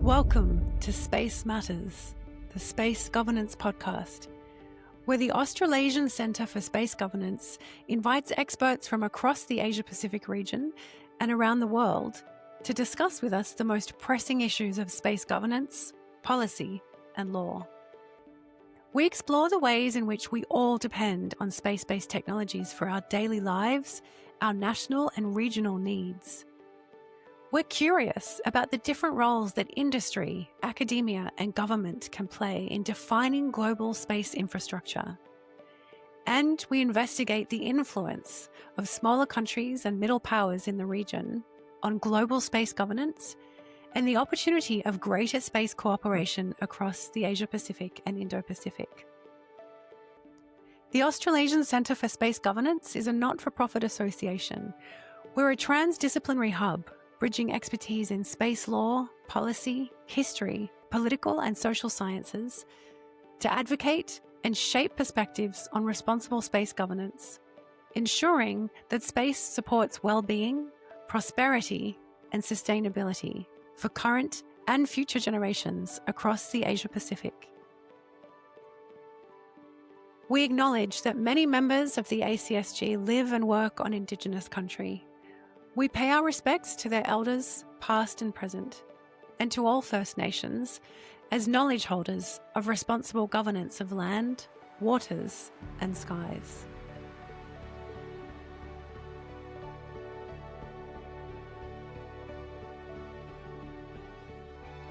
Welcome to Space Matters, the Space Governance Podcast, where the Australasian Centre for Space Governance invites experts from across the Asia-Pacific region and around the world to discuss with us the most pressing issues of space governance, policy, and law. We explore the ways in which we all depend on space-based technologies for our daily lives, our national and regional needs. We're curious about the different roles that industry, academia, and government can play in defining global space infrastructure. And we investigate the influence of smaller countries and middle powers in the region on global space governance and the opportunity of greater space cooperation across the Asia-Pacific and Indo-Pacific. The Australasian Centre for Space Governance is a not-for-profit association. We're a transdisciplinary hub bridging expertise in space law, policy, history, political and social sciences to advocate and shape perspectives on responsible space governance, ensuring that space supports well-being, prosperity, and sustainability for current and future generations across the Asia-Pacific. We acknowledge that many members of the ACSG live and work on Indigenous country. We pay our respects to their elders, past and present, and to all First Nations as knowledge holders of responsible governance of land, waters, and skies.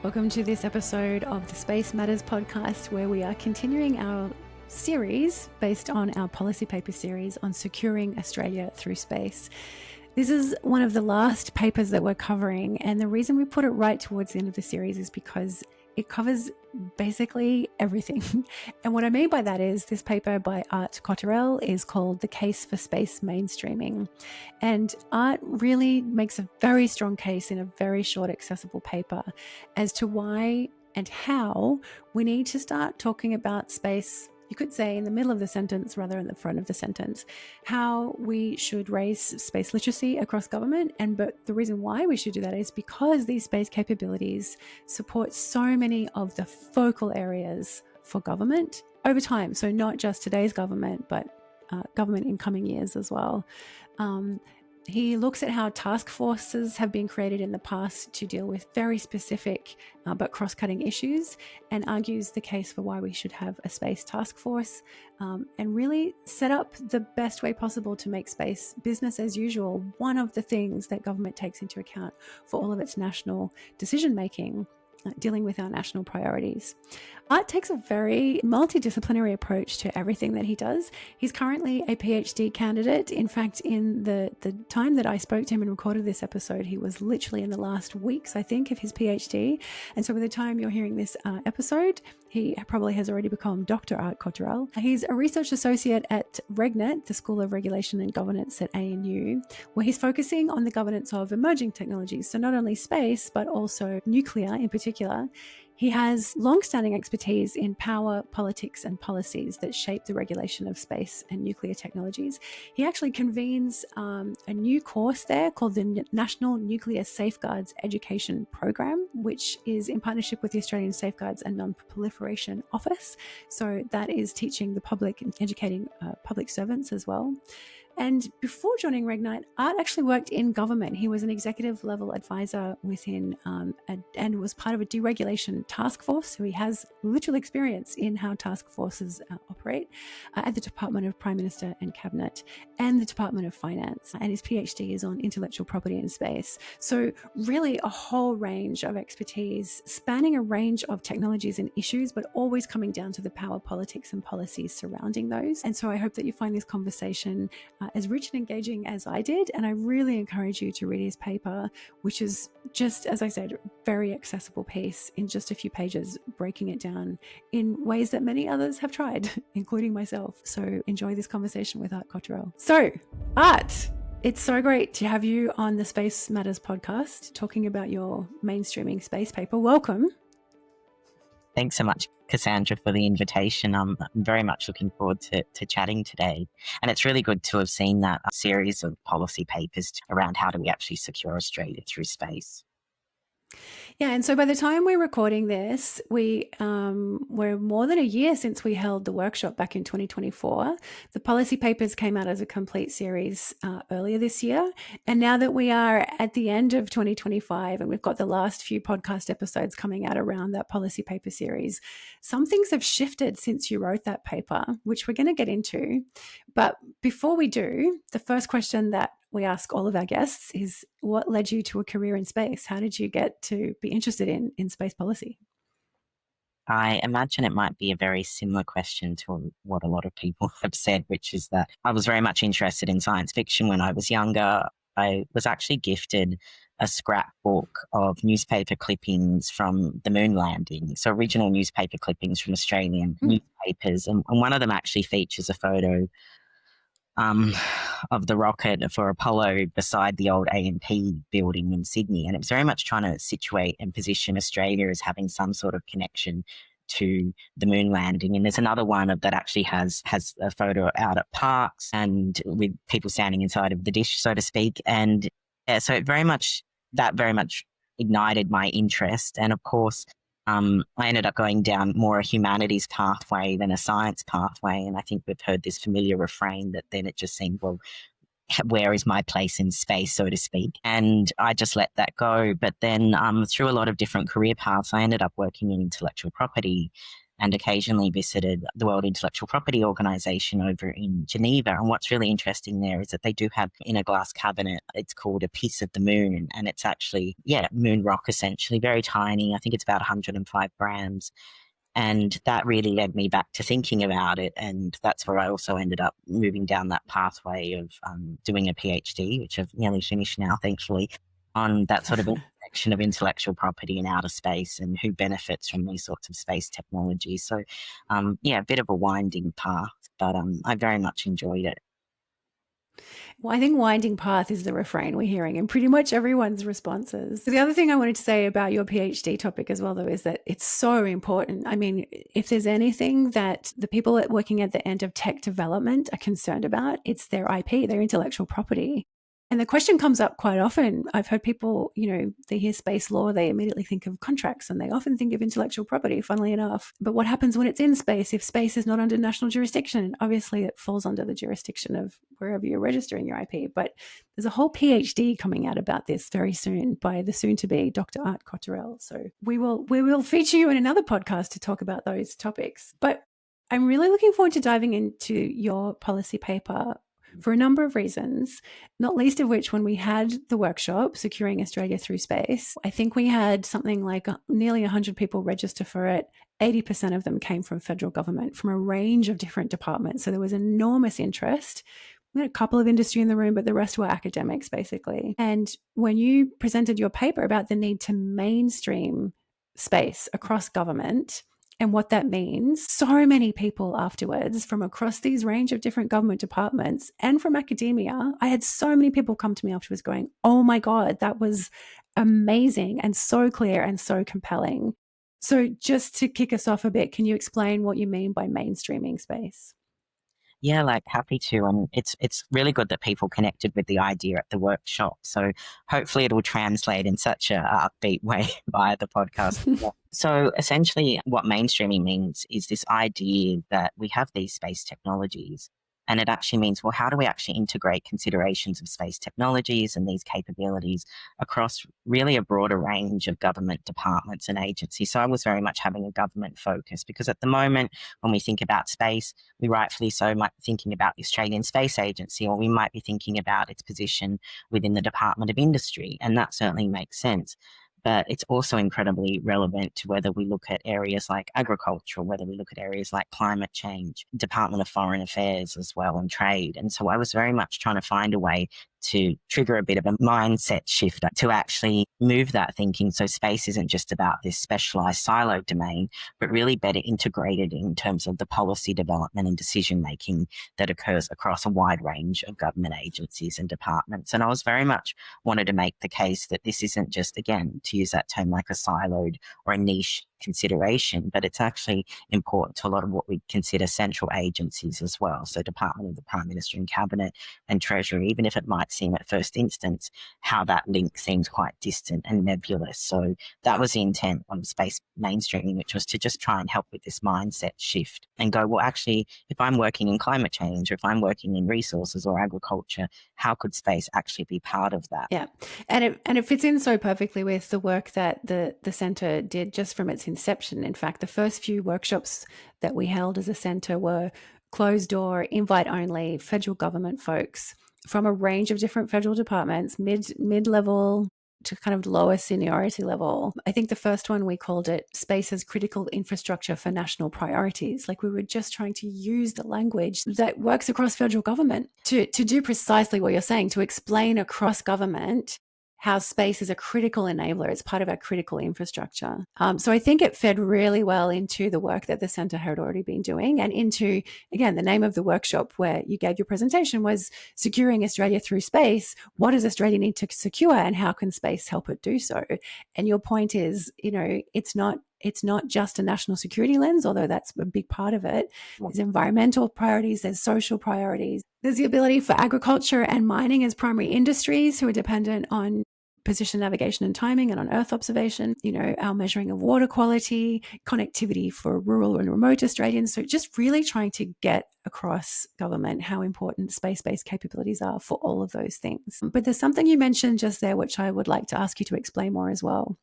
Welcome to this episode of the Space Matters podcast, where we are continuing our series based on our policy paper series on securing Australia through space. This is one of the last papers that we're covering, and the reason we put it right towards the end of the series is because it covers basically everything. And what I mean by that is this paper by Art Cotterell is called The Case for Space Mainstreaming. And Art really makes a very strong case in a very short, accessible paper as to why and how we need to start talking about space. You could say in the middle of the sentence rather than the front of the sentence, how we should raise space literacy across government. But the reason why we should do that is because these space capabilities support so many of the focal areas for government over time. So not just today's government, but government in coming years as well. He looks at how task forces have been created in the past to deal with very specific but cross-cutting issues, and argues the case for why we should have a space task force and really set up the best way possible to make space business as usual one of the things that government takes into account for all of its national decision-making, dealing with our national priorities. Art takes a very multidisciplinary approach to everything that he does. He's currently a PhD candidate. In fact, in the time that I spoke to him and recorded this episode, he was literally in the last weeks, I think, of his PhD. And so by the time you're hearing this episode, he probably has already become Dr. Art Cotterell. He's a research associate at RegNet, the School of Regulation and Governance at ANU, where he's focusing on the governance of emerging technologies. So not only space, but also nuclear in particular. He has long-standing expertise in power, politics, and policies that shape the regulation of space and nuclear technologies. He actually convenes a new course there called the National Nuclear Safeguards Education Program, which is in partnership with the Australian Safeguards and Non-Proliferation Office. So that is teaching the public and educating public servants as well. And before joining RegNet, Art actually worked in government. He was an executive level advisor within and was part of a deregulation task force. So he has literal experience in how task forces operate at the Department of Prime Minister and Cabinet and the Department of Finance. And his PhD is on intellectual property in space. So really a whole range of expertise spanning a range of technologies and issues, but always coming down to the power, politics, and policies surrounding those. And so I hope that you find this conversation as rich and engaging as I did. And I really encourage you to read his paper, which is just, as I said, very accessible piece in just a few pages, breaking it down in ways that many others have tried, including myself. So enjoy this conversation with Art Cotterell. So, Art, it's so great to have you on the Space Matters podcast, talking about your mainstreaming space paper. Welcome. Thanks so much, Cassandra, for the invitation. I'm very much looking forward to chatting today. And it's really good to have seen that series of policy papers around how do we actually secure Australia through space. Yeah, and so by the time we're recording this, we're more than a year since we held the workshop back in 2024. The policy papers came out as a complete series earlier this year. And now that we are at the end of 2025 and we've got the last few podcast episodes coming out around that policy paper series, some things have shifted since you wrote that paper, which we're going to get into. But before we do, the first question that we ask all of our guests is, what led you to a career in space? How did you get to be interested in space policy? I imagine it might be a very similar question to what a lot of people have said, which is that I was very much interested in science fiction when I was younger. I was actually gifted a scrapbook of newspaper clippings from the moon landing. So original newspaper clippings from Australian newspapers. And one of them actually features a photo um, of the rocket for Apollo beside the old A&P building in Sydney. And it was very much trying to situate and position Australia as having some sort of connection to the moon landing. And there's another one that actually has a photo out at parks and with people standing inside of the dish, so to speak. And yeah, so that very much ignited my interest. And of course, I ended up going down more a humanities pathway than a science pathway. And I think we've heard this familiar refrain that then it just seemed, well, where is my place in space, so to speak? And I just let that go. But then through a lot of different career paths, I ended up working in intellectual property and occasionally visited the World Intellectual Property Organization over in Geneva. And what's really interesting there is that they do have in a glass cabinet, it's called a piece of the moon. And it's actually, moon rock essentially, very tiny. I think it's about 105 grams. And that really led me back to thinking about it. And that's where I also ended up moving down that pathway of doing a PhD, which I've nearly finished now, thankfully, on that sort of intersection of intellectual property and outer space and who benefits from these sorts of space technologies. So, a bit of a winding path, but I very much enjoyed it. Well, I think winding path is the refrain we're hearing in pretty much everyone's responses. The other thing I wanted to say about your PhD topic as well, though, is that it's so important. I mean, if there's anything that the people working at the end of tech development are concerned about, it's their IP, their intellectual property. And the question comes up quite often. I've heard people, they hear space law, they immediately think of contracts and they often think of intellectual property, funnily enough. But what happens when it's in space if space is not under national jurisdiction? Obviously, it falls under the jurisdiction of wherever you're registering your IP. But there's a whole PhD coming out about this very soon by the soon-to-be Dr. Art Cotterell. So we will feature you in another podcast to talk about those topics. But I'm really looking forward to diving into your policy paper for a number of reasons, not least of which when we had the workshop, Securing Australia Through Space, I think we had something like nearly 100 people register for it. 80% of them came from federal government, from a range of different departments. So there was enormous interest. We had a couple of industry in the room, but the rest were academics, basically. And when you presented your paper about the need to mainstream space across government, and what that means, so many people afterwards from across these range of different government departments and from academia, I had so many people come to me afterwards going, oh my God, that was amazing and so clear and so compelling. So just to kick us off a bit, can you explain what you mean by mainstreaming space? Yeah, like happy to. And it's really good that people connected with the idea at the workshop. So hopefully it will translate in such a upbeat way via the podcast. Yeah. So essentially what mainstreaming means is this idea that we have these space technologies. And it actually means, well, how do we actually integrate considerations of space technologies and these capabilities across really a broader range of government departments and agencies? So I was very much having a government focus because at the moment, when we think about space, we rightfully so might be thinking about the Australian Space Agency, or we might be thinking about its position within the Department of Industry. And that certainly makes sense. But it's also incredibly relevant to whether we look at areas like agriculture, or whether we look at areas like climate change, Department of Foreign Affairs as well, and trade. And so I was very much trying to find a way to trigger a bit of a mindset shift to actually move that thinking. So space isn't just about this specialized siloed domain, but really better integrated in terms of the policy development and decision making that occurs across a wide range of government agencies and departments. And I was very much wanted to make the case that this isn't just, again, to use that term, like a siloed or a niche consideration, but it's actually important to a lot of what we consider central agencies as well. So Department of the Prime Minister and Cabinet and Treasury, even if it might seem at first instance how that link seems quite distant and nebulous. So that was the intent of space mainstreaming, which was to just try and help with this mindset shift and go, well, actually, if I'm working in climate change, or if I'm working in resources or agriculture, how could space actually be part of that? Yeah. And it fits in so perfectly with the work that the centre did just from its inception. In fact, the first few workshops that we held as a centre were closed door, invite only, federal government folks from a range of different federal departments, mid-level to kind of lower seniority level. I think the first one we called it Space as Critical Infrastructure for National Priorities. Like we were just trying to use the language that works across federal government to do precisely what you're saying, to explain across government how space is a critical enabler. It's part of our critical infrastructure. So I think it fed really well into the work that the centre had already been doing, and into, again, the name of the workshop where you gave your presentation was Securing Australia Through Space. What does Australia need to secure, and how can space help it do so? And your point is, it's not just a national security lens, although that's a big part of it. There's environmental priorities, there's social priorities. There's the ability for agriculture and mining as primary industries who are dependent on position navigation and timing and on Earth observation, our measuring of water quality, connectivity for rural and remote Australians. So just really trying to get across government how important space-based capabilities are for all of those things. But there's something you mentioned just there, which I would like to ask you to explain more as well,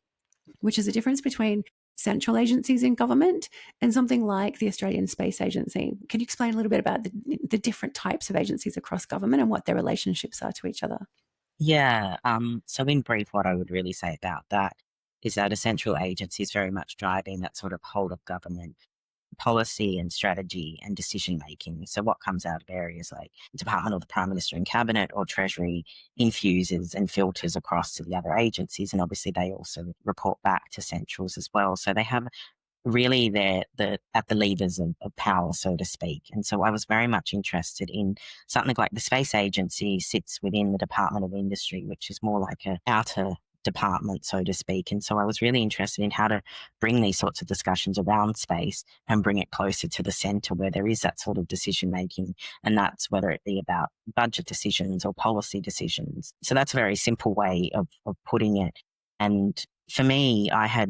which is the difference between central agencies in government and something like the Australian Space Agency. Can you explain a little bit about the different types of agencies across government and what their relationships are to each other? Yeah. So in brief, what I would really say about that is that a central agency is very much driving that sort of whole of government policy and strategy and decision making. So what comes out of areas like Department of the Prime Minister and Cabinet or Treasury infuses and filters across to the other agencies. And obviously they also report back to centrals as well. So they have really they're at the levers of power, so to speak. And so I was very much interested in something like the space agency sits within the Department of Industry, which is more like a outer department, so to speak. And so I was really interested in how to bring these sorts of discussions around space and bring it closer to the centre where there is that sort of decision making. And that's whether it be about budget decisions or policy decisions. So that's a very simple way of putting it. And for me, I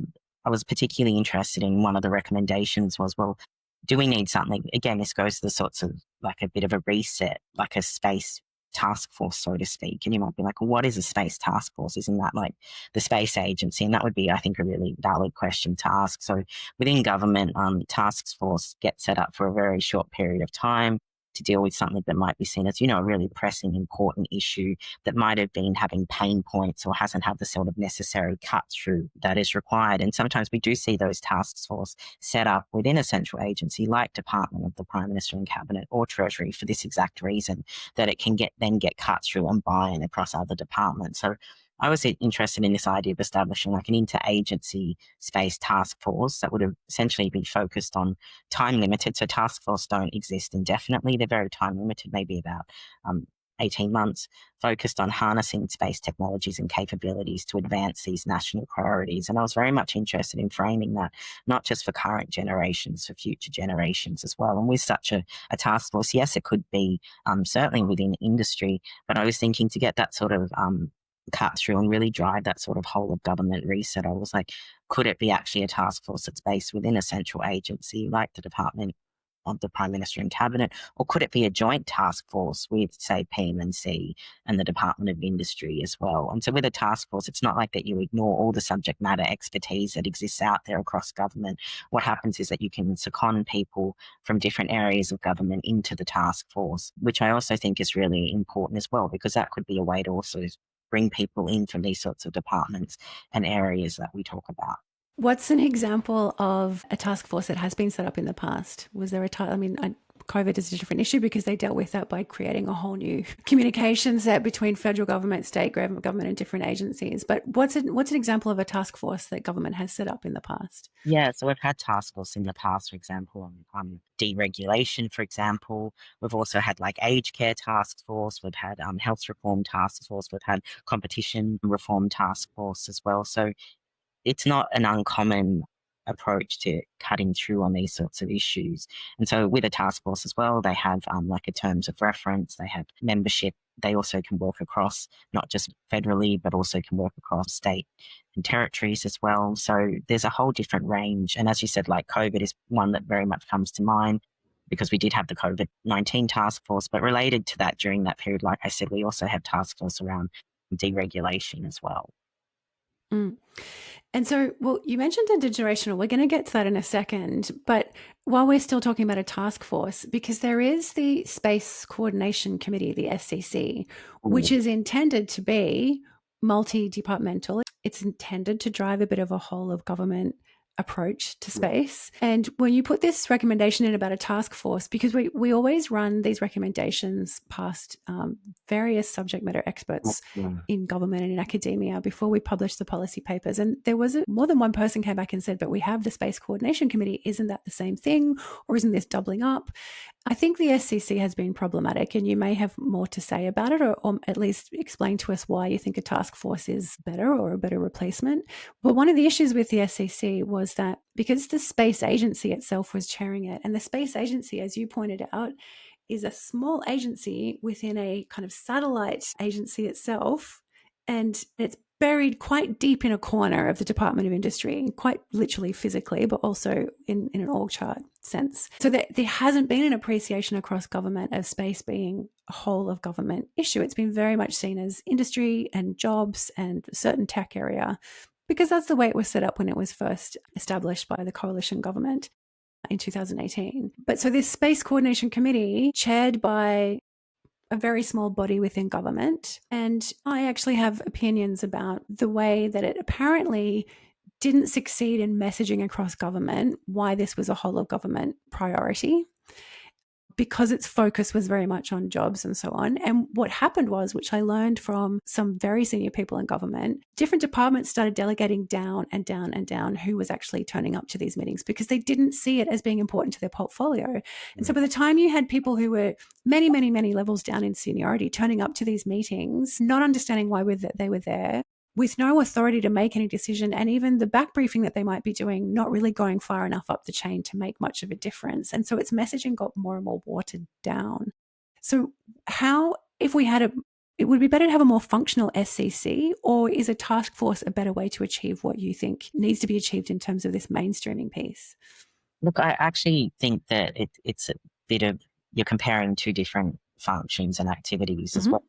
was particularly interested in one of the recommendations was, well, do we need something? Again, this goes to the sorts of like a bit of a reset, like a space task force, so to speak. And you might be like, well, what is a space task force? Isn't that like the space agency? And that would be, I think, a really valid question to ask. So within government, task force gets set up for a very short period of time to deal with something that might be seen as, a really pressing, important issue that might have been having pain points or hasn't had the sort of necessary cut through that is required. And sometimes we do see those task force set up within a central agency like Department of the Prime Minister and Cabinet or Treasury for this exact reason, that it can get cut through and buy-in across other departments. So I was interested in this idea of establishing like an interagency space task force that would essentially be focused on time limited. So task force don't exist indefinitely. They're very time limited, maybe about 18 months, focused on harnessing space technologies and capabilities to advance these national priorities. And I was very much interested in framing that, not just for current generations, for future generations as well. And with such a task force, yes, it could be certainly within industry, but I was thinking to get that sort of cut through and really drive that sort of whole of government reset. I was like, could it be actually a task force that's based within a central agency like the Department of the Prime Minister and Cabinet, or could it be a joint task force with, say, PM&C and the Department of Industry as well? And so with a task force, it's not like that you ignore all the subject matter expertise that exists out there across government. What happens is that you can second people from different areas of government into the task force, which I also think is really important as well, because that could be a way to also bring people in from these sorts of departments and areas that we talk about. What's an example of a task force that has been set up in the past? Was there COVID is a different issue because they dealt with that by creating a whole new communication set between federal government, state government, and different agencies. But what's an example of a task force that government has set up in the past? Yeah, so we've had task force in the past, for example, on deregulation, for example. We've also had like aged care task force. We've had health reform task force. We've had competition reform task force as well. So it's not an uncommon approach to cutting through on these sorts of issues. And so with a task force as well, they have like a terms of reference, they have membership. They also can work across not just federally, but also can work across state and territories as well. So there's a whole different range. And as you said, like COVID is one that very much comes to mind because we did have the COVID-19 task force, but related to that during that period, like I said, we also have task force around deregulation as well. Mm. And so, well, you mentioned intergenerational. We're going to get to that in a second. But while we're still talking about a task force, because there is the Space Coordination Committee, the SCC, which is intended to be multi-departmental. It's intended to drive a bit of a whole of government approach to space. And when you put this recommendation in about a task force, because we always run these recommendations past various subject matter experts in government and in academia before we publish the policy papers. And there was more than one person came back and said, but we have the Space Coordination Committee. Isn't that the same thing? Or isn't this doubling up? I think the SCC has been problematic, and you may have more to say about it, or at least explain to us why you think a task force is better or a better replacement. But one of the issues with the SCC was that because the space agency itself was chairing it, and the space agency, as you pointed out, is a small agency within a kind of satellite agency itself, and it's buried quite deep in a corner of the Department of Industry, quite literally physically, but also in an org chart sense. So there hasn't been an appreciation across government of space being a whole of government issue. It's been very much seen as industry and jobs and a certain tech area, because that's the way it was set up when it was first established by the coalition government in 2018. But so this Space Coordination Committee, chaired by a very small body within government, and I actually have opinions about the way that it apparently didn't succeed in messaging across government why this was a whole of government priority, because its focus was very much on jobs and so on. And what happened was, which I learned from some very senior people in government, different departments started delegating down and down and down who was actually turning up to these meetings because they didn't see it as being important to their portfolio. And so by the time you had people who were many, many, many levels down in seniority turning up to these meetings, not understanding why they were there, with no authority to make any decision, and even the back briefing that they might be doing not really going far enough up the chain to make much of a difference. And so its messaging got more and more watered down. So how, if we had it would be better to have a more functional SCC, or is a task force a better way to achieve what you think needs to be achieved in terms of this mainstreaming piece? Look, I actually think that it's a bit of, you're comparing two different functions and activities as well.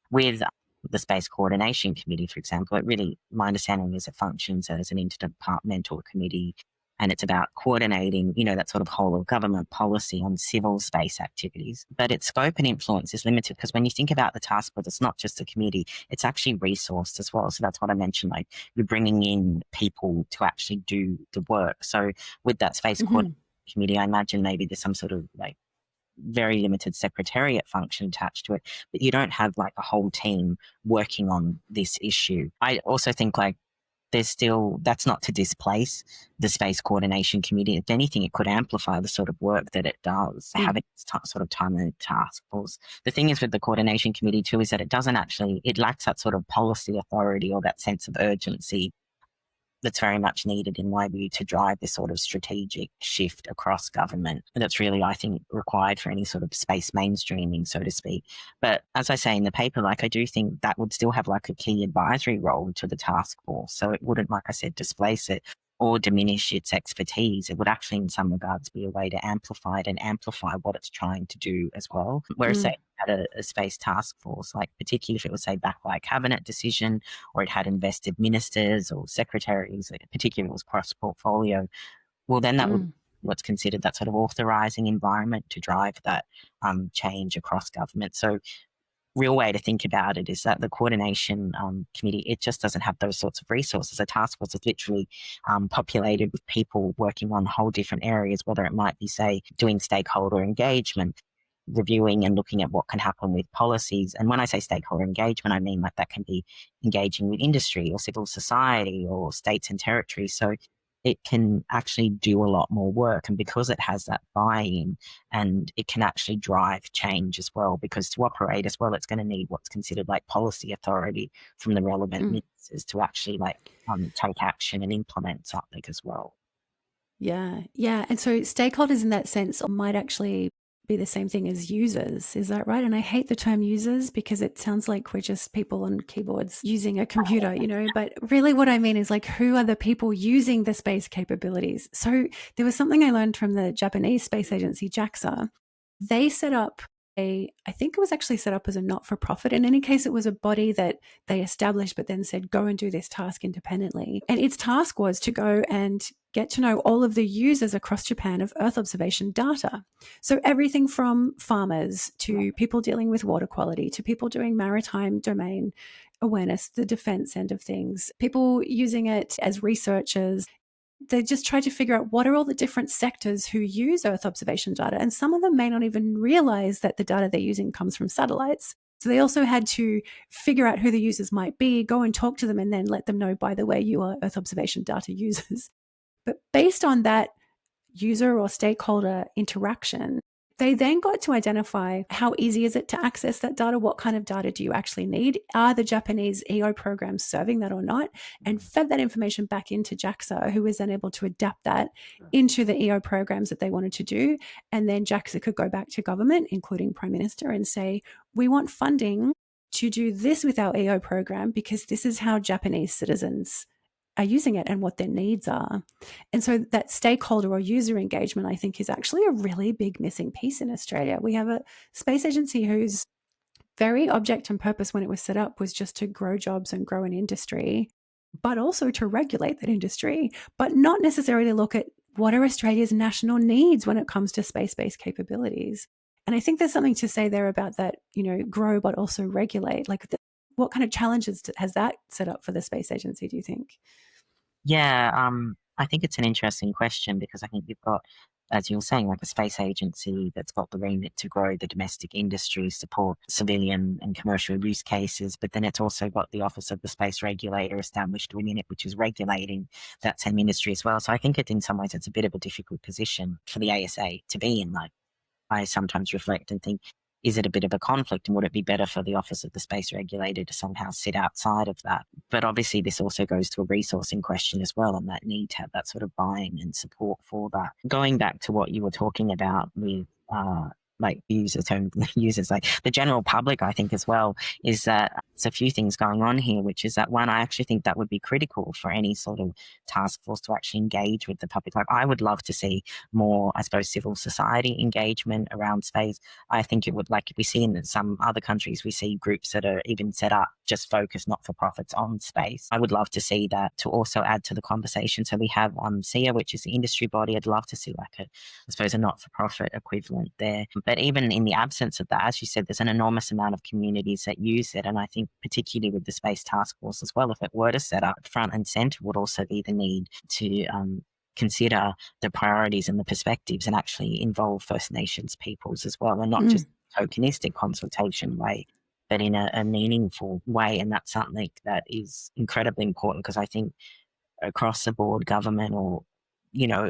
With the Space Coordination Committee, for example, it really, my understanding is it functions as an interdepartmental committee, and it's about coordinating, that sort of whole of government policy on civil space activities. But its scope and influence is limited because when you think about the task force, it's not just a committee, it's actually resourced as well. So that's what I mentioned, like you're bringing in people to actually do the work. So with that Space Coordination Committee, I imagine maybe there's some sort of like very limited secretariat function attached to it, but you don't have like a whole team working on this issue. I also think like that's not to displace the Space Coordination Committee. If anything, it could amplify the sort of work that it does, having sort of time-limited task force. The thing is with the Coordination Committee too is that it lacks that sort of policy authority or that sense of urgency that's very much needed, in my view, to drive this sort of strategic shift across government. And that's really, I think, required for any sort of space mainstreaming, so to speak. But as I say in the paper, like I do think that would still have like a key advisory role to the task force. So it wouldn't, like I said, displace it or diminish its expertise. It would actually, in some regards, be a way to amplify it and amplify what it's trying to do as well. Whereas, say, had a space task force, like particularly if it was, say, backed by a cabinet decision, or it had invested ministers or secretaries, particularly if it was cross-portfolio, well, then that would be what's considered that sort of authorising environment to drive that change across government. So real way to think about it is that the coordination committee, it just doesn't have those sorts of resources. A task force is literally populated with people working on whole different areas, whether it might be, say, doing stakeholder engagement, reviewing and looking at what can happen with policies. And when I say stakeholder engagement, I mean like that can be engaging with industry or civil society or states and territories. So it can actually do a lot more work. And because it has that buy-in, and it can actually drive change as well, because to operate as well, it's going to need what's considered like policy authority from the relevant ministers to actually like take action and implement something as well. Yeah. Yeah. And so stakeholders in that sense might actually be the same thing as users. Is that right? And I hate the term users because it sounds like we're just people on keyboards using a computer, but really what I mean is like, who are the people using the space capabilities? So there was something I learned from the Japanese space agency, JAXA. They set up I think it was actually set up as a not-for-profit. In any case, it was a body that they established, but then said, go and do this task independently. And its task was to go and get to know all of the users across Japan of Earth observation data. So everything from farmers to people dealing with water quality to people doing maritime domain awareness, the defense end of things, people using it as researchers. They just tried to figure out what are all the different sectors who use Earth observation data. And some of them may not even realize that the data they're using comes from satellites. So they also had to figure out who the users might be, go and talk to them, and then let them know, by the way, you are Earth observation data users. But based on that user or stakeholder interaction, they then got to identify how easy is it to access that data? What kind of data do you actually need? Are the Japanese EO programs serving that or not? And fed that information back into JAXA, who was then able to adapt that into the EO programs that they wanted to do. And then JAXA could go back to government, including Prime Minister, and say, we want funding to do this with our EO program because this is how Japanese citizens are using it and what their needs are. And so that stakeholder or user engagement, I think, is actually a really big missing piece in Australia. We have a space agency whose very object and purpose when it was set up was just to grow jobs and grow an industry, but also to regulate that industry, but not necessarily look at what are Australia's national needs when it comes to space-based capabilities. And I think there's something to say there about that, grow, but also regulate. Like, what kind of challenges has that set up for the space agency, do you think? Yeah, I think it's an interesting question because I think you've got, as you were saying, like a space agency that's got the remit to grow the domestic industry, support civilian and commercial use cases, but then it's also got the Office of the Space Regulator established within it, which is regulating that same industry as well. So I think in some ways it's a bit of a difficult position for the ASA to be in. Like, I sometimes reflect and think, is it a bit of a conflict, and would it be better for the Office of the Space Regulator to somehow sit outside of that? But obviously this also goes to a resourcing question as well, and that need to have that sort of buy-in and support for that. Going back to what you were talking about with like users, like the general public, I think as well, is that there's a few things going on here, which is that one, I actually think that would be critical for any sort of task force to actually engage with the public. Like, I would love to see more, I suppose, civil society engagement around space. I think it would, like we see in some other countries, we see groups that are even set up just focused not for profits on space. I would love to see that to also add to the conversation. So we have SEA, which is the industry body. I'd love to see like I suppose, a not for profit equivalent there. But even in the absence of that, as you said, there's an enormous amount of communities that use it. And I think particularly with the Space Task Force as well, if it were to set up front and center, would also be the need to consider the priorities and the perspectives and actually involve First Nations peoples as well, and not just tokenistic consultation way, but in a meaningful way. And that's something that is incredibly important because I think across the board government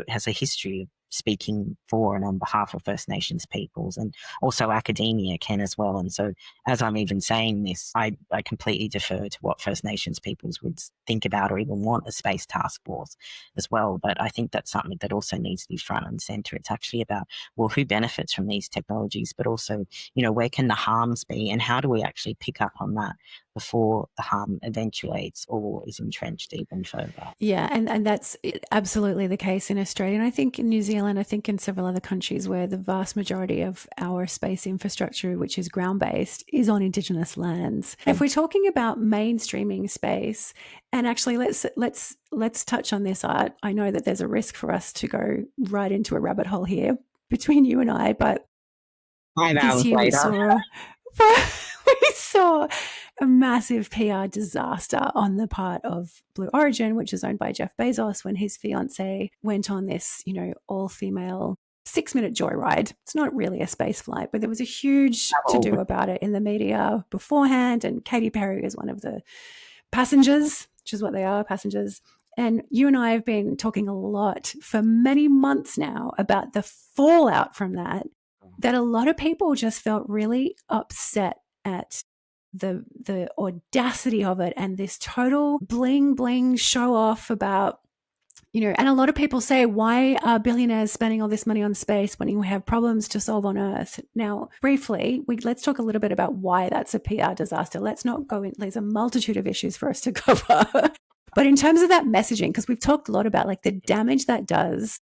has a history of speaking for and on behalf of First Nations peoples, and also academia can as well. And so as I'm even saying this, I completely defer to what First Nations peoples would think about or even want a space task force as well. But I think that's something that also needs to be front and center. It's actually about, well, who benefits from these technologies, but also, where can the harms be, and how do we actually pick up on that before the harm eventuates or is entrenched even further. Yeah, and that's absolutely the case in Australia. And I think in New Zealand, I think in several other countries where the vast majority of our space infrastructure, which is ground-based, is on Indigenous lands. If we're talking about mainstreaming space, and actually let's touch on this, Art. I know that there's a risk for us to go right into a rabbit hole here between you and I, but 5 this hours year later. we saw a massive PR disaster on the part of Blue Origin, which is owned by Jeff Bezos, when his fiance went on this, all-female 6-minute joyride. It's not really a space flight, but there was a huge to-do about it in the media beforehand, and Katy Perry is one of the passengers, which is what they are, passengers. And you and I have been talking a lot for many months now about the fallout from that a lot of people just felt really upset at the audacity of it and this total bling bling show off about And a lot of people say, why are billionaires spending all this money on space when you have problems to solve on Earth? Now, briefly, let's talk a little bit about why that's a PR disaster. Let's not go in, there's a multitude of issues for us to cover. But in terms of that messaging, because we've talked a lot about like the damage that does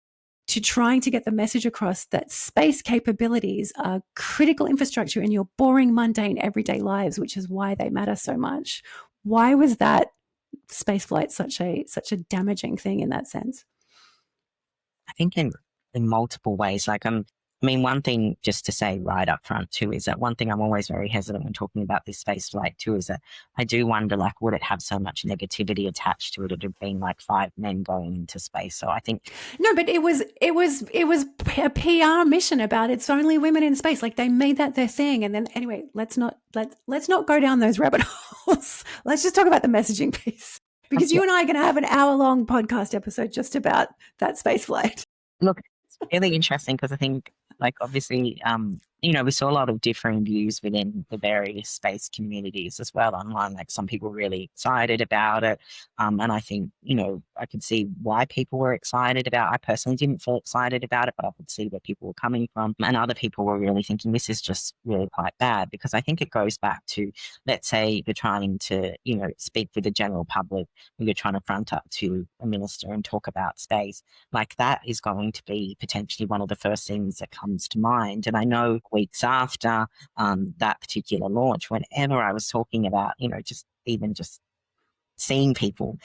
to trying to get the message across that space capabilities are critical infrastructure in your boring, mundane, everyday lives, which is why they matter so much. Why was that spaceflight such a damaging thing in that sense? I think in multiple ways. I mean, one thing just to say right up front too is that one thing I'm always very hesitant when talking about this space flight too is that I do wonder, like, would it have so much negativity attached to it? It have been like 5 men going into space. So I think no, but it was a PR mission about it's only women in space. Like they made that their thing, and then anyway, let's not go down those rabbit holes. Let's just talk about the messaging piece because you and I are going to have an hour-long podcast episode just about that space flight. look, it's really interesting because I think, like, obviously, we saw a lot of differing views within the various space communities as well online. Like, some people were really excited about it. And I think, I could see why people were excited about it. I personally didn't feel excited about it, but I could see where people were coming from. And other people were really thinking this is just really quite bad, because I think it goes back to, let's say you're trying to, speak with the general public, or you're trying to front up to a minister and talk about space. Like, that is going to be potentially one of the first things that comes to mind. And I know weeks after that particular launch, whenever I was talking about, just seeing people,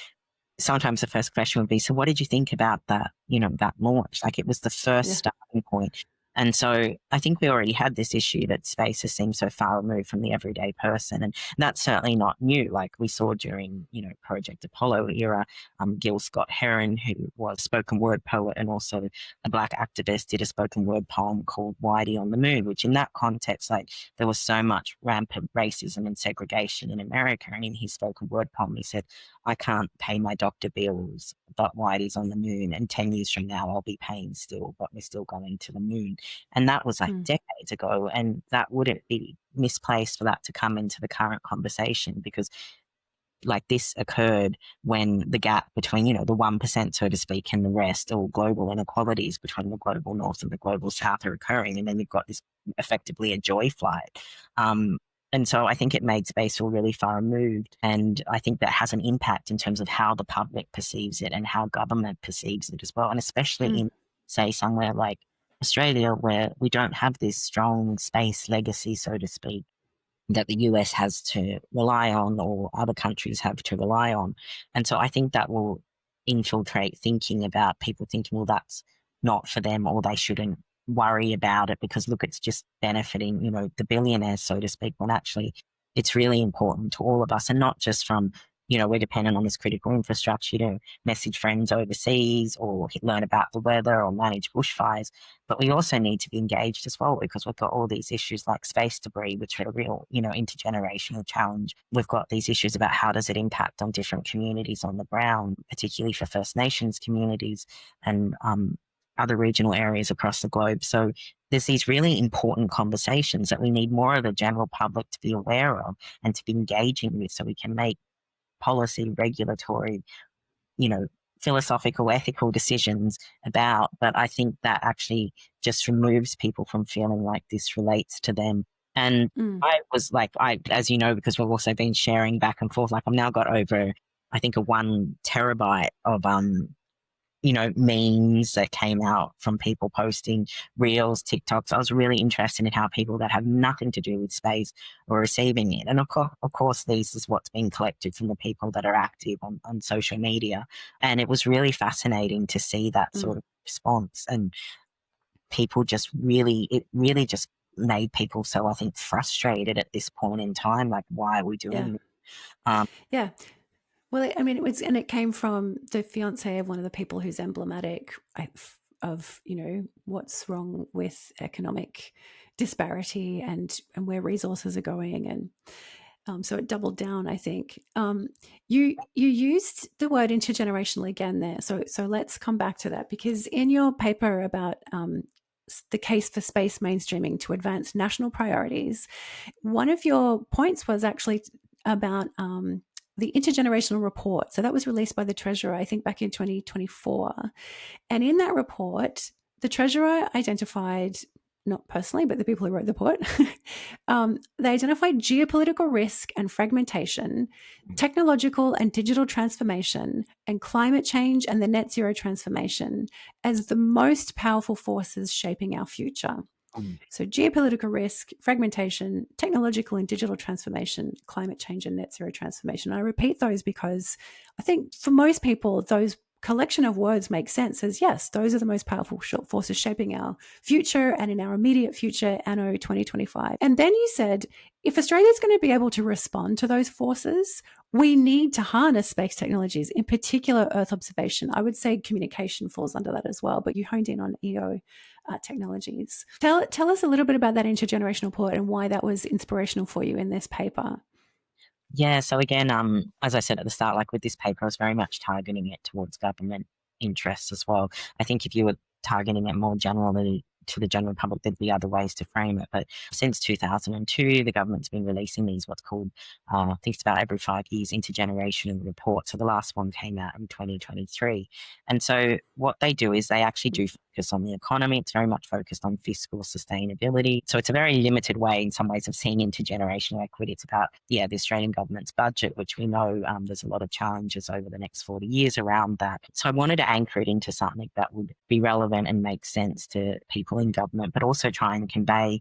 sometimes the first question would be, so what did you think about that, that launch? Like, it was the first starting point. And so I think we already had this issue that space has seemed so far removed from the everyday person. And that's certainly not new. Like, we saw during, Project Apollo era, Gil Scott Heron, who was a spoken word poet and also a Black activist, did a spoken word poem called Whitey on the Moon, which in that context, like, there was so much rampant racism and segregation in America. And in his spoken word poem, he said, I can't pay my doctor bills, but Whitey's on the moon. And 10 years from now, I'll be paying still, but we're still going to the moon. And that was like decades ago. And that wouldn't be misplaced for that to come into the current conversation, because like, this occurred when the gap between, the 1%, so to speak, and the rest, or global inequalities between the global north and the global south, are occurring. And then you've got this effectively a joy flight. And so I think it made space feel really far removed. And I think that has an impact in terms of how the public perceives it and how government perceives it as well. And especially in, say, somewhere like Australia, where we don't have this strong space legacy, so to speak, that the US has to rely on, or other countries have to rely on. And so I think that will infiltrate thinking about people thinking, well, that's not for them, or they shouldn't worry about it because, look, it's just benefiting, the billionaires, so to speak, when actually it's really important to all of us, and not just from, we're dependent on this critical infrastructure to message friends overseas or learn about the weather or manage bushfires. But we also need to be engaged as well, because we've got all these issues like space debris, which are a real, intergenerational challenge. We've got these issues about how does it impact on different communities on the ground, particularly for First Nations communities and other regional areas across the globe. So there's these really important conversations that we need more of the general public to be aware of and to be engaging with, so we can make policy, regulatory, philosophical, ethical decisions about. But I think that actually just removes people from feeling like this relates to them. And I was like, as you know, because we've also been sharing back and forth, like, I've now got over, I think, a 1 terabyte of memes that came out from people posting reels, TikToks. I was really interested in how people that have nothing to do with space were receiving it. And of course, this is what's being collected from the people that are active on social media. And it was really fascinating to see that sort of response. And people it really just made people so, I think, frustrated at this point in time. Like, why are we doing this? Yeah. Well, I mean, it came from the fiance of one of the people who's emblematic of, what's wrong with economic disparity and where resources are going. And so it doubled down, I think. You used the word intergenerational again there. So let's come back to that, because in your paper about the case for space mainstreaming to advance national priorities, one of your points was actually about the intergenerational report. So that was released by the Treasurer, I think back in 2024. And in that report, the Treasurer identified, not personally, but the people who wrote the report, they identified geopolitical risk and fragmentation, technological and digital transformation, and climate change and the net zero transformation as the most powerful forces shaping our future. So, geopolitical risk, fragmentation, technological and digital transformation, climate change, and net zero transformation. I repeat those because I think for most people, those collection of words make sense as yes, those are the most powerful forces shaping our future and in our immediate future, anno 2025. And then you said, if Australia is going to be able to respond to those forces, we need to harness space technologies, in particular Earth observation. I would say communication falls under that as well, but you honed in on EO technologies. Tell us a little bit about that intergenerational report and why that was inspirational for you in this paper. Yeah, so again, as I said at the start, like with this paper, I was very much targeting it towards government interests as well. I think if you were targeting it more generally to the general public, there'd be other ways to frame it. But since 2002, the government's been releasing these what's called, I think it's about every 5 years, intergenerational reports. So the last one came out in 2023. And so what they do is they actually do focus on the economy. It's very much focused on fiscal sustainability. So it's a very limited way in some ways of seeing intergenerational equity. It's about, the Australian government's budget, which we know there's a lot of challenges over the next 40 years around that. So I wanted to anchor it into something that would be relevant and make sense to people in government, but also try and convey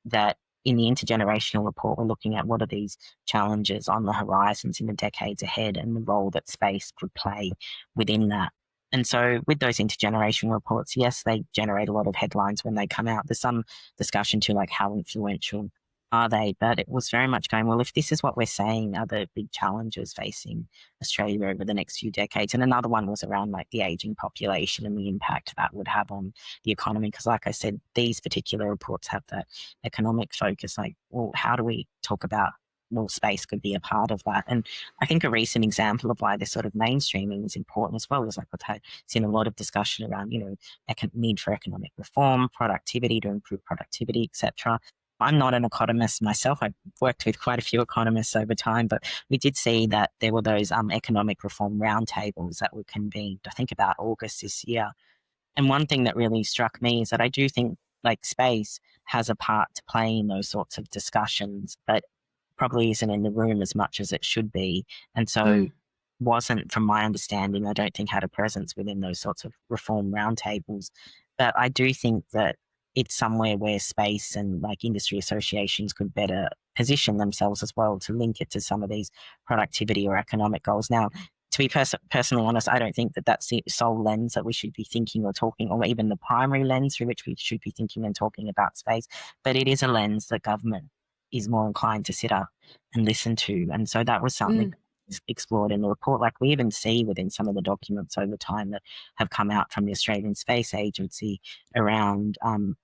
that in the intergenerational report, we're looking at what are these challenges on the horizons in the decades ahead and the role that space could play within that. And so with those intergenerational reports, yes, they generate a lot of headlines when they come out. There's some discussion to like how influential are they? But it was very much going, well, if this is what we're saying are the big challenges facing Australia over the next few decades. And another one was around like the aging population and the impact that would have on the economy. Because like I said, these particular reports have that economic focus. Like, well, how do we talk about, well, space could be a part of that. And I think a recent example of why this sort of mainstreaming is important as well is like I've seen a lot of discussion around, need for economic reform, productivity to improve productivity, etc. I'm not an economist myself. I've worked with quite a few economists over time, but we did see that there were those economic reform roundtables that were convened, I think about August this year. And one thing that really struck me is that I do think like space has a part to play in those sorts of discussions, but probably isn't in the room as much as it should be. And so wasn't, from my understanding, I don't think had a presence within those sorts of reform roundtables. But I do think that it's somewhere where space and like industry associations could better position themselves as well to link it to some of these productivity or economic goals. Now, to be personally honest, I don't think that that's the sole lens that we should be thinking or talking, or even the primary lens through which we should be thinking and talking about space. But it is a lens that government is more inclined to sit up and listen to. And so that was something explored in the report. Like we even see within some of the documents over time that have come out from the Australian Space Agency around, and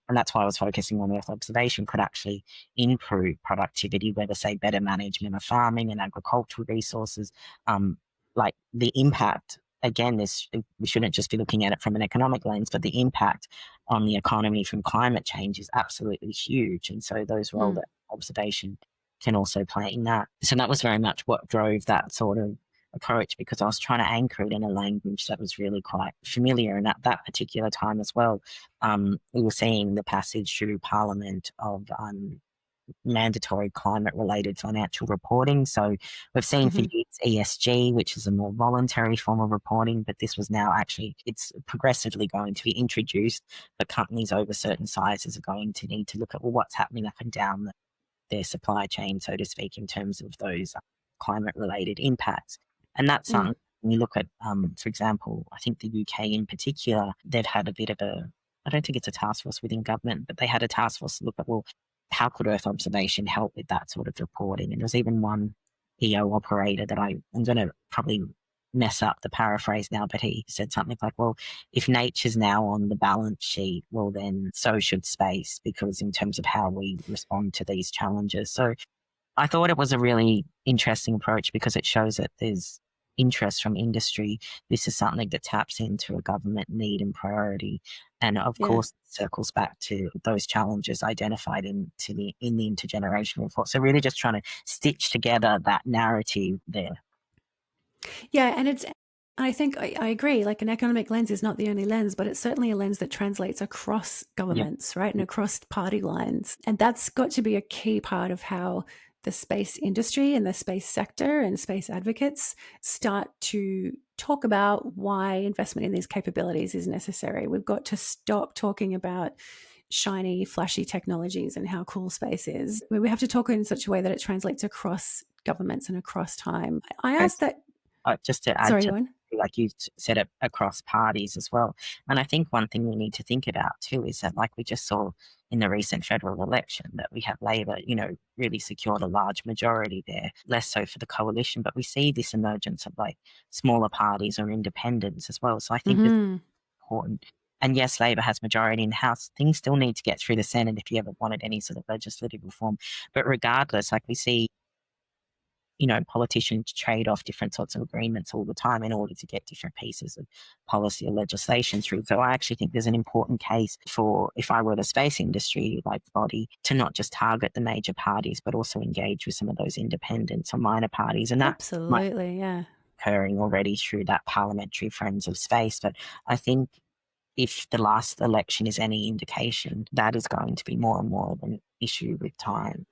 that's why I was focusing on Earth observation, could actually improve productivity, whether say better management of farming and agricultural resources, like the impact. Again, we shouldn't just be looking at it from an economic lens, but the impact on the economy from climate change is absolutely huge. And so those roles that observation can also play in that. So that was very much what drove that sort of approach, because I was trying to anchor it in a language that was really quite familiar. And at that particular time as well, we were seeing the passage through Parliament of mandatory climate-related financial reporting. So we've seen for years ESG, which is a more voluntary form of reporting, but this was now actually, it's progressively going to be introduced, but companies over certain sizes are going to need to look at, well, what's happening up and down their supply chain, so to speak, in terms of those climate-related impacts. And that's something, when you look at, for example, I think the UK in particular, they've had a bit of I don't think it's a task force within government, but they had a task force to look at, well, how could Earth observation help with that sort of reporting? And there's even one EO operator that I'm going to probably mess up the paraphrase now, but he said something like, well, if nature's now on the balance sheet, well, then so should space, because in terms of how we respond to these challenges. So I thought it was a really interesting approach because it shows that there's interest from industry, this is something that taps into a government need and priority. And of Yeah. course, circles back to those challenges identified in the intergenerational report. So really just trying to stitch together that narrative there. Yeah, and I think I agree. Like, an economic lens is not the only lens, but it's certainly a lens that translates across Yeah. governments, right? And across party lines. And that's got to be a key part of how the space industry and the space sector and space advocates start to talk about why investment in these capabilities is necessary. We've got to stop talking about shiny, flashy technologies and how cool space is. We have to talk in such a way that it translates across governments and across time. I And asked that. just to add Sorry, to, go on. like you said, it across parties as well. And I think one thing we need to think about too is that, like we just saw in the recent federal election, that we have Labor, really secured a large majority there, less so for the coalition, but we see this emergence of like smaller parties or independents as well. So I think this is Mm-hmm. important. And yes, Labor has majority in the House. Things still need to get through the Senate if you ever wanted any sort of legislative reform. But regardless, like we see, politicians trade off different sorts of agreements all the time in order to get different pieces of policy or legislation through. So I actually think there's an important case for, if I were the space industry like body, to not just target the major parties, but also engage with some of those independents or minor parties. And that might Absolutely, yeah. be occurring already through that parliamentary Friends of Space. But I think if the last election is any indication, that is going to be more and more of an issue with time.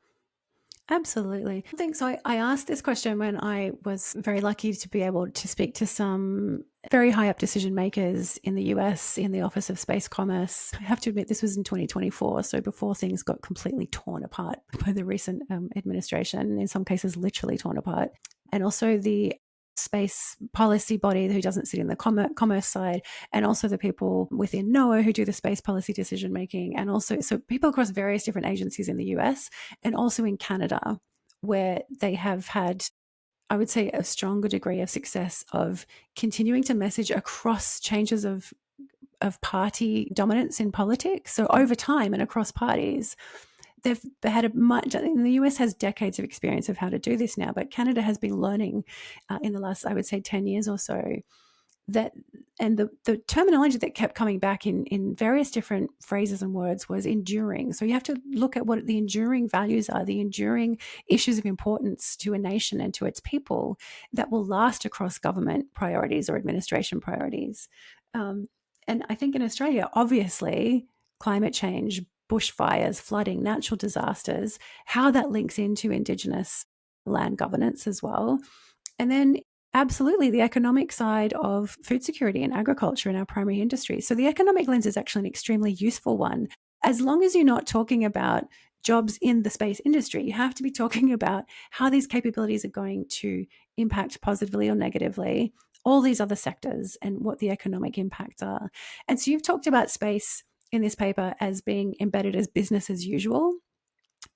Absolutely. I think so. I asked this question when I was very lucky to be able to speak to some very high up decision makers in the US in the Office of Space Commerce. I have to admit, this was in 2024, so before things got completely torn apart by the recent administration, in some cases, literally torn apart. And also the space policy body who doesn't sit in the commerce side, and also the people within NOAA who do the space policy decision making, and also so people across various different agencies in the US and also in Canada, where they have had, I would say, a stronger degree of success of continuing to message across changes of party dominance in politics. So over time and across parties, they've had a much. The US has decades of experience of how to do this now, but Canada has been learning in the last, I would say, 10 years or so, that, and the terminology that kept coming back in various different phrases and words was enduring. So you have to look at what the enduring values are, the enduring issues of importance to a nation and to its people that will last across government priorities or administration priorities. And I think in Australia, obviously, climate change, bushfires, flooding, natural disasters, how that links into Indigenous land governance as well. And then absolutely the economic side of food security and agriculture in our primary industry. So the economic lens is actually an extremely useful one. As long as you're not talking about jobs in the space industry, you have to be talking about how these capabilities are going to impact positively or negatively all these other sectors and what the economic impacts are. And so you've talked about space in this paper as being embedded as business as usual,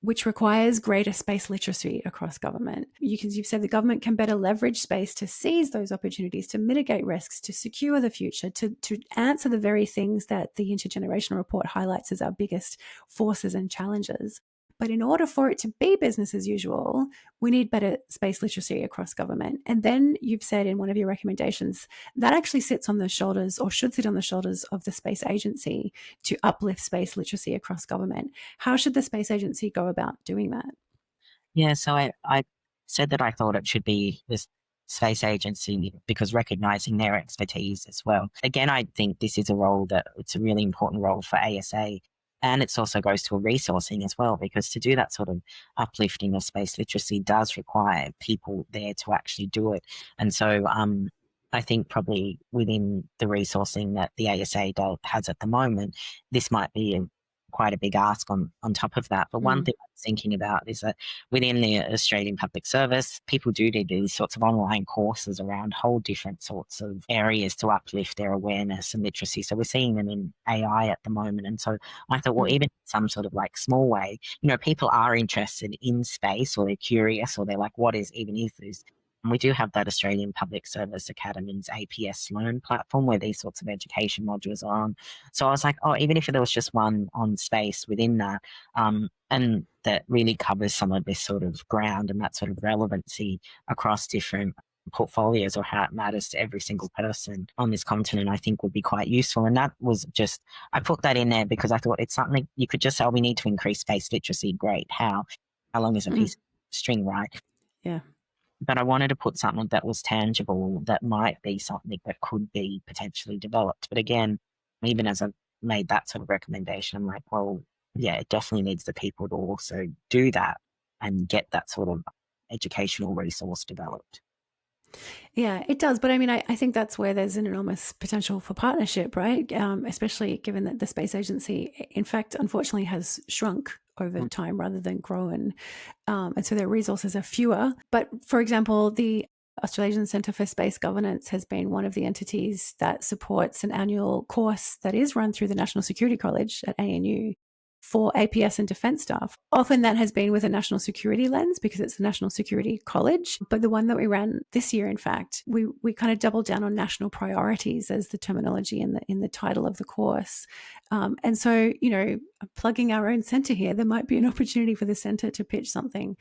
which requires greater space literacy across government. You've said the government can better leverage space to seize those opportunities, to mitigate risks, to secure the future, to answer the very things that the intergenerational report highlights as our biggest forces and challenges. But in order for it to be business as usual, we need better space literacy across government. And then you've said in one of your recommendations that actually sits on the shoulders, or should sit on the shoulders, of the space agency to uplift space literacy across government. How should the space agency go about doing that? Yeah, so I said that I thought it should be this space agency because recognizing their expertise as well. Again, I think this is a role that it's a really important role for ASA. And it also goes to a resourcing as well, because to do that sort of uplifting of space literacy does require people there to actually do it. And so I think probably within the resourcing that the ASA has at the moment, this might be quite a big ask on top of that. But one Mm. thing I'm thinking about is that within the Australian Public Service, people do these sorts of online courses around whole different sorts of areas to uplift their awareness and literacy. So we're seeing them in AI at the moment. And so I thought, well, Mm. even some sort of like small way, people are interested in space, or they're curious, or they're like, what is this? And we do have that Australian Public Service Academy's APS Learn platform where these sorts of education modules are on. So I was like, oh, even if there was just one on space within that, and that really covers some of this sort of ground and that sort of relevancy across different portfolios or how it matters to every single person on this continent, I think would be quite useful. And that was just, I put that in there because I thought it's something you could just say, oh, we need to increase space literacy. Great. How long is a piece of string, right? Yeah. But I wanted to put something that was tangible, that might be something that could be potentially developed. But again, even as I made that sort of recommendation, I'm like, well, yeah, it definitely needs the people to also do that and get that sort of educational resource developed. Yeah, it does. But I mean, I think that's where there's an enormous potential for partnership, right? Especially given that the space agency, in fact, unfortunately has shrunk over time rather than grown. And so their resources are fewer. But for example, the Australian Centre for Space Governance has been one of the entities that supports an annual course that is run through the National Security College at ANU for APS and defence staff. Often that has been with a national security lens because it's the National Security College. But the one that we ran this year, in fact, we kind of doubled down on national priorities as the terminology in the title of the course. And so, you know, plugging our own centre here, there might be an opportunity for the centre to pitch something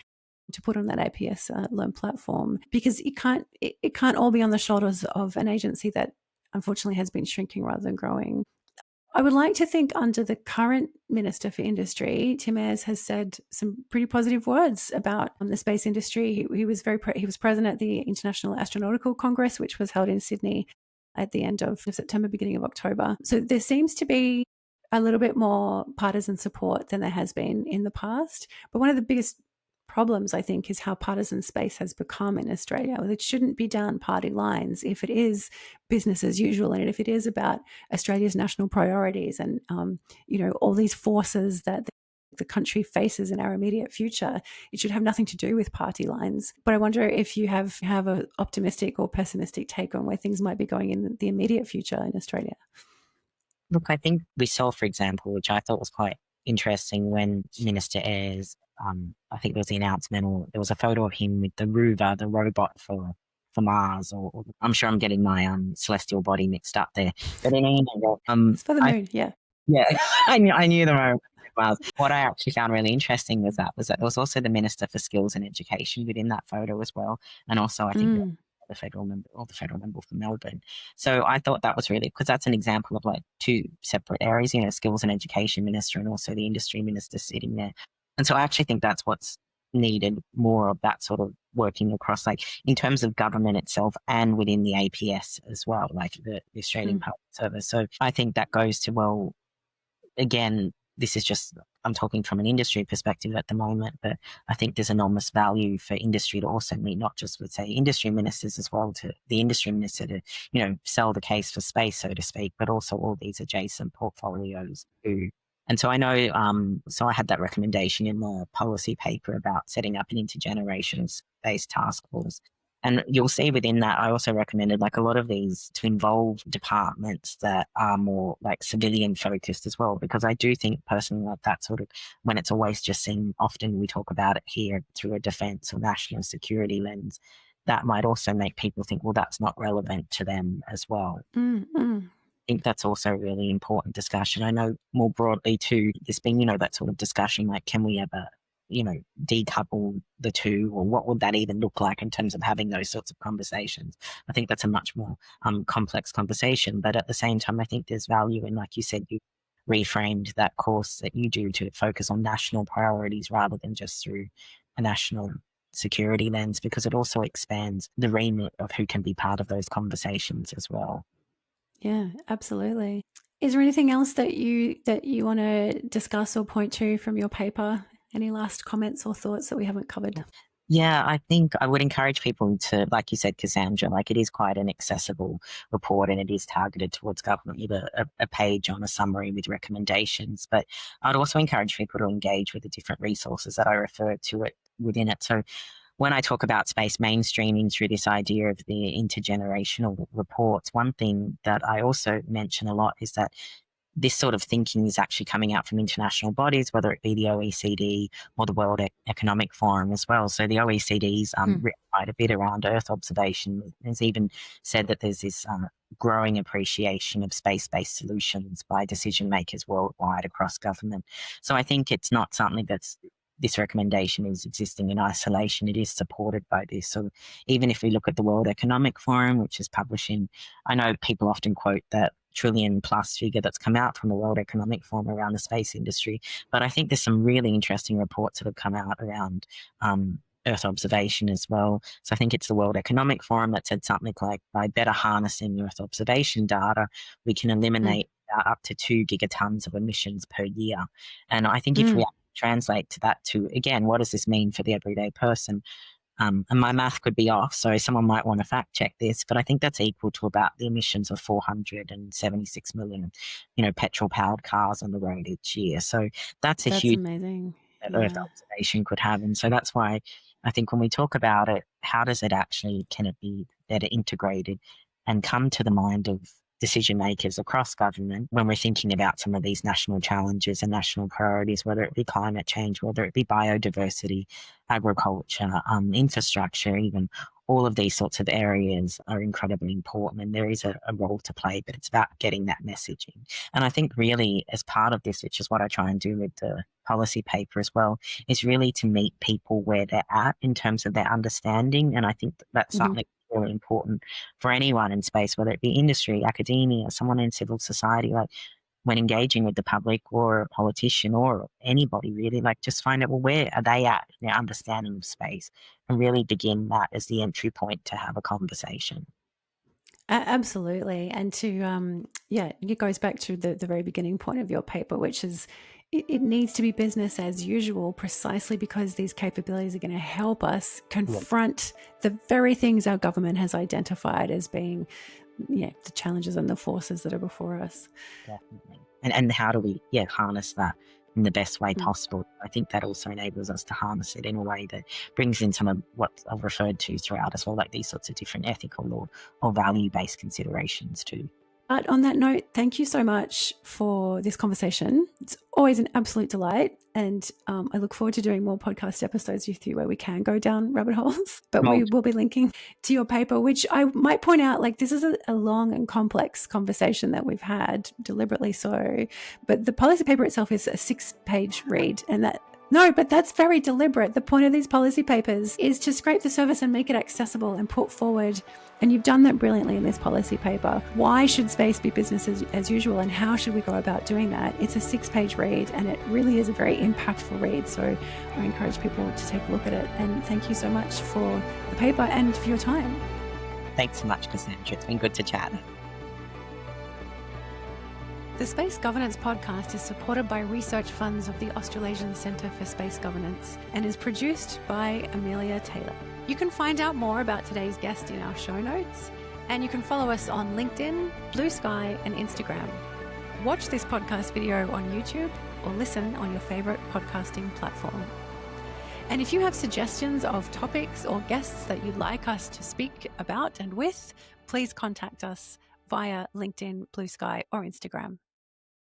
to put on that APS Learn platform, because it can't all be on the shoulders of an agency that unfortunately has been shrinking rather than growing. I would like to think under the current Minister for Industry, Tim Ayres has said some pretty positive words about the space industry. He was present at the International Astronautical Congress, which was held in Sydney at the end of September, beginning of October. So there seems to be a little bit more partisan support than there has been in the past. But one of the biggest problems, I think, is how partisan space has become in Australia. It shouldn't be down party lines if it is business as usual, and if it is about Australia's national priorities and you know, all these forces that the country faces in our immediate future. It should have nothing to do with party lines. But I wonder if you have an optimistic or pessimistic take on where things might be going in the immediate future in Australia. Look, I think we saw, for example, which I thought was quite interesting, when Minister Ayres, I think there was the announcement, or there was a photo of him with the rover, the robot for Mars, or I'm sure I'm getting my celestial body mixed up there. But in any event, It's for the moon, yeah. Yeah, I knew the moment. Miles. What I actually found really interesting was that there was also the Minister for Skills and Education within that photo as well, and also I think the federal member for Melbourne. So I thought that was really, because that's an example of like two separate areas, you know, Skills and Education Minister and also the Industry Minister sitting there. And so I actually think that's what's needed, more of that sort of working across, like in terms of government itself and within the APS as well, like the Australian Public Service. So I think that goes to, well, again, this is just, I'm talking from an industry perspective at the moment, but I think there's enormous value for industry to also meet, not just with, say, industry ministers as well, to the industry minister to, you know, sell the case for space, so to speak, but also all these adjacent portfolios too. And so I know, so I had that recommendation in the policy paper about setting up an intergenerational space task force. And you'll see within that, I also recommended like a lot of these to involve departments that are more like civilian focused as well, because I do think personally like that sort of, when it's always just seen, often we talk about it here through a defence or national security lens, that might also make people think, well, that's not relevant to them as well. I think that's also a really important discussion. I know more broadly too, there's been, you know, that sort of discussion, like, can we ever, you know, decouple the two, or what would that even look like in terms of having those sorts of conversations? I think that's a much more complex conversation, but at the same time, I think there's value in, like you said, you reframed that course that you do to focus on national priorities rather than just through a national security lens, because it also expands the remit of who can be part of those conversations as well. Yeah, absolutely. Is there anything else that you want to discuss or point to from your paper? Any last comments or thoughts that we haven't covered? Yeah, I think I would encourage people to, like you said, Cassandra, like it is quite an accessible report and it is targeted towards government with a page on a summary with recommendations. But I'd also encourage people to engage with the different resources that I refer to it within it. So when I talk about space mainstreaming through this idea of the intergenerational reports, one thing that I also mention a lot is that this sort of thinking is actually coming out from international bodies, whether it be the OECD or the World Economic Forum as well. So the OECD's written quite a bit around Earth observation. Has even said that there's this growing appreciation of space-based solutions by decision makers worldwide across government. So I think it's not something that's this recommendation is existing in isolation. It is supported by this. So even if we look at the World Economic Forum, which is publishing, I know people often quote that trillion plus figure that's come out from the World Economic Forum around the space industry. But I think there's some really interesting reports that have come out around Earth observation as well. So I think it's the World Economic Forum that said something like, by better harnessing Earth observation data, we can eliminate up to 2 gigatons of emissions per year. And I think if we translate to that to, again, what does this mean for the everyday person? And my math could be off, so someone might want to fact check this, but I think that's equal to about the emissions of 476 million, petrol powered cars on the road each year. So that's huge amazing. that Earth observation could have. And so that's why I think when we talk about it, how does it actually, can it be better integrated and come to the mind of decision makers across government when we're thinking about some of these national challenges and national priorities, whether it be climate change, whether it be biodiversity, agriculture, infrastructure, even all of these sorts of areas are incredibly important, and there is a role to play, but it's about getting that messaging. And I think really as part of this, which is what I try and do with the policy paper as well, is really to meet people where they're at in terms of their understanding. And I think that's something really important for anyone in space, whether it be industry, academia, someone in civil society, like when engaging with the public or a politician or anybody really, like just find out, well, where are they at in their understanding of space, and really begin that as the entry point to have a conversation. Absolutely. And to, it goes back to the very beginning point of your paper, which is it needs to be business as usual, precisely because these capabilities are going to help us confront the very things our government has identified as being, the challenges and the forces that are before us. Definitely. And how do we, harness that in the best way possible? I think that also enables us to harness it in a way that brings in some of what I've referred to throughout as well, like these sorts of different ethical or value-based considerations too. But on that note, thank you so much for this conversation. It's always an absolute delight. And I look forward to doing more podcast episodes with you where we can go down rabbit holes. But we will be linking to your paper, which I might point out, like this is a long and complex conversation that we've had, deliberately so. But the policy paper itself is a 6-page read, and but that's very deliberate. The point of these policy papers is to scrape the surface and make it accessible and put forward. And you've done that brilliantly in this policy paper. Why should space be business as usual, and how should we go about doing that? It's a 6-page read, and it really is a very impactful read. So I encourage people to take a look at it. And thank you so much for the paper and for your time. Thanks so much, Cassandra. It's been good to chat. The Space Governance Podcast is supported by research funds of the Australasian Centre for Space Governance and is produced by Amelia Taylor. You can find out more about today's guest in our show notes, and you can follow us on LinkedIn, Blue Sky, and Instagram. Watch this podcast video on YouTube or listen on your favourite podcasting platform. And if you have suggestions of topics or guests that you'd like us to speak about and with, please contact us via LinkedIn, Blue Sky, or Instagram.